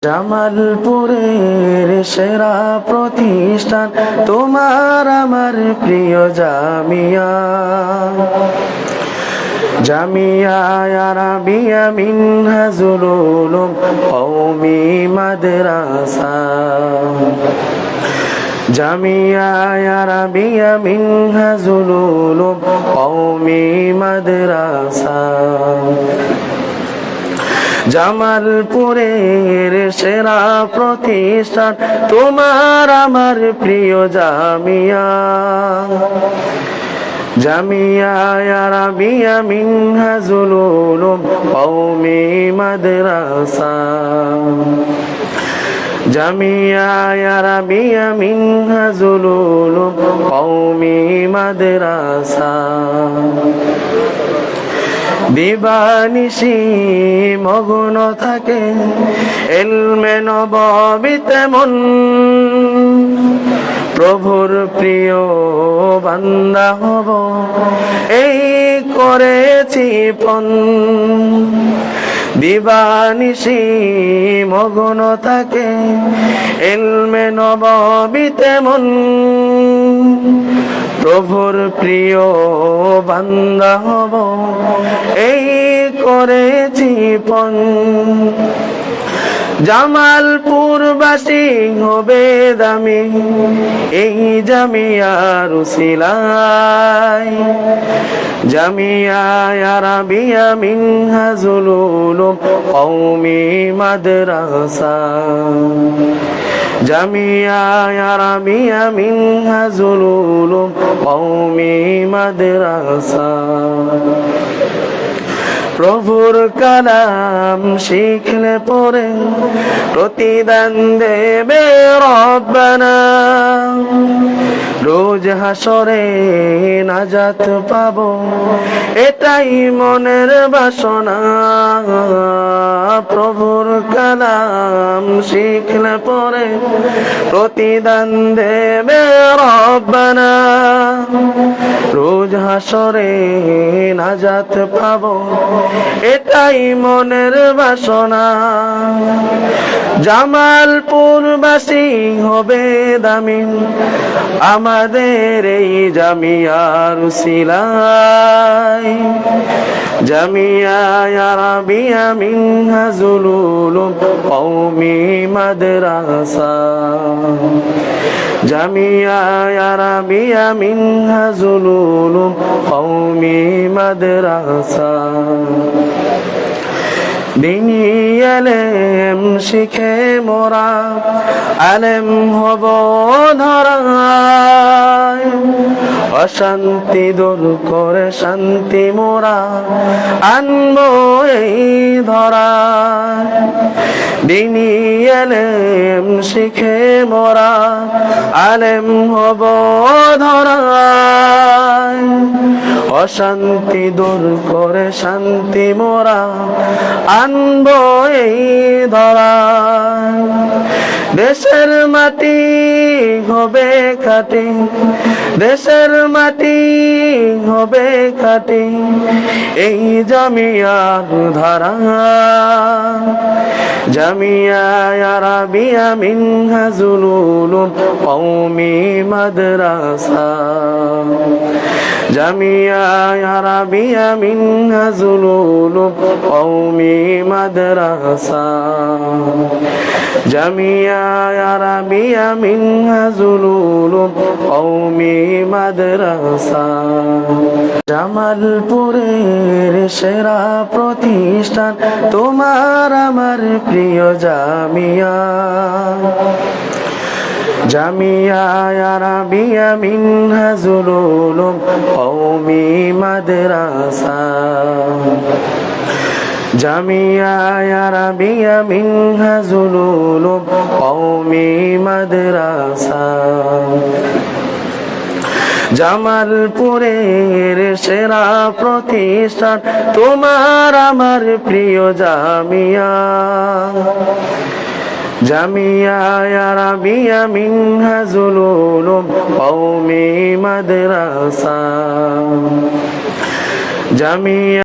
জামালপুরের সেরা প্রতিষ্ঠান তোমার আমার প্রিয় জামিয়া, জামিয়া আরাবিয়া মিনহাজুল উলুম কওমি মাদ্রাসা, জামিয়া আরাবিয়া মিনহাজুল উলুম কওমি মাদ্রাসা। জামালপুরের সেরা প্রতিষ্ঠান তোমার আমার প্রিয় জামিয়া, জামিয়া আরাবিয়া মিনহাজুল উলুম কওমি মাদ্রাসা, জামিয়া আরাবিয়া মিনহাজুল উলুম কওমি মাদ্রাসা। দিবানিশি মগ্ন থাকে ইলমে নববীতে মন, প্রভুর প্রিয় বান্দা হব এই করেছি পণ। দিবানিশি মগ্ন থাকে ইলমে নববীতে মন, প্রভুর প্রিয় বান্দা হব এই করেছি পণ। জামালপুরবাসী হবে দামি এই জামিয়ার উসিলায়, জামিয়া আরাবিয়া মিনহাজুল উলুম কওমি মাদ্রাসা, জামিয়া আরাবিয়া মিনহাজুল উলুম কওমি মাদ্রাসা। প্রভুর কালাম শিখলে পরে প্রতিদান দেবে রব্বানা, রোজ হাসরে নাজাত পাবো এটাই মনের বাসনা। প্রভুর কালাম শিখলে পরে প্রতিদান দেবে রব্বানা, রোজ হাসরে নাজাত পাবো এটাই মনের বাসনা। জামালপুরবাসী হবে দামি আমাদের এই জামিয়ার উসিলায়, জামিয়া আরাবিয়া মিনহাজুল উলুম কওমি মাদ্রাসা, জামিয়া আরাবিয়া মিনহাজুল উলুম কওমি মাদ্রাসা। দিনী আলেম শিখে মোরা আলেম হব ধরায়, অশান্তি দূর করে শান্তি মোরা আনবো এই ধরায়। দিনী আলেম শিখে মোরা আলেম হব ধরায়, অশান্তি দূর করে শান্তি মোরা আনবো এই ধরায়। দেশের মাটি হবে খাঁটি, দেশের মাটি হবে খাঁটি এই জামিয়ার ধারা, জামিয়া আরাবিয়া মিনহাজুল উলুম কওমি মাদ্রাসা, জামিয়া আরাবিয়া মিনহাজুল উলুম কওমি মাদ্রাসা, জামিয়া আরাবিয়া মিনহাজুল উলুম কওমি মাদ্রাসা। জামালপুরের সেরা প্রতিষ্ঠান তোমার আমার প্রিয় জামিয়া, জামিয়া আরাবিয়া মিনহাজুল উলুম কওমি মাদ্রাসা, জামিয়া আরাবিয়া মিনহাজুল উলুম কওমি মাদ্রাসা। জামালপুরের সেরা প্রতিষ্ঠান তোমার আমার প্রিয় জামিয়া, জামিয়া আরাবিয়া মিনহাজুল উলুম কওমি মাদ্রাসা, জামিয়া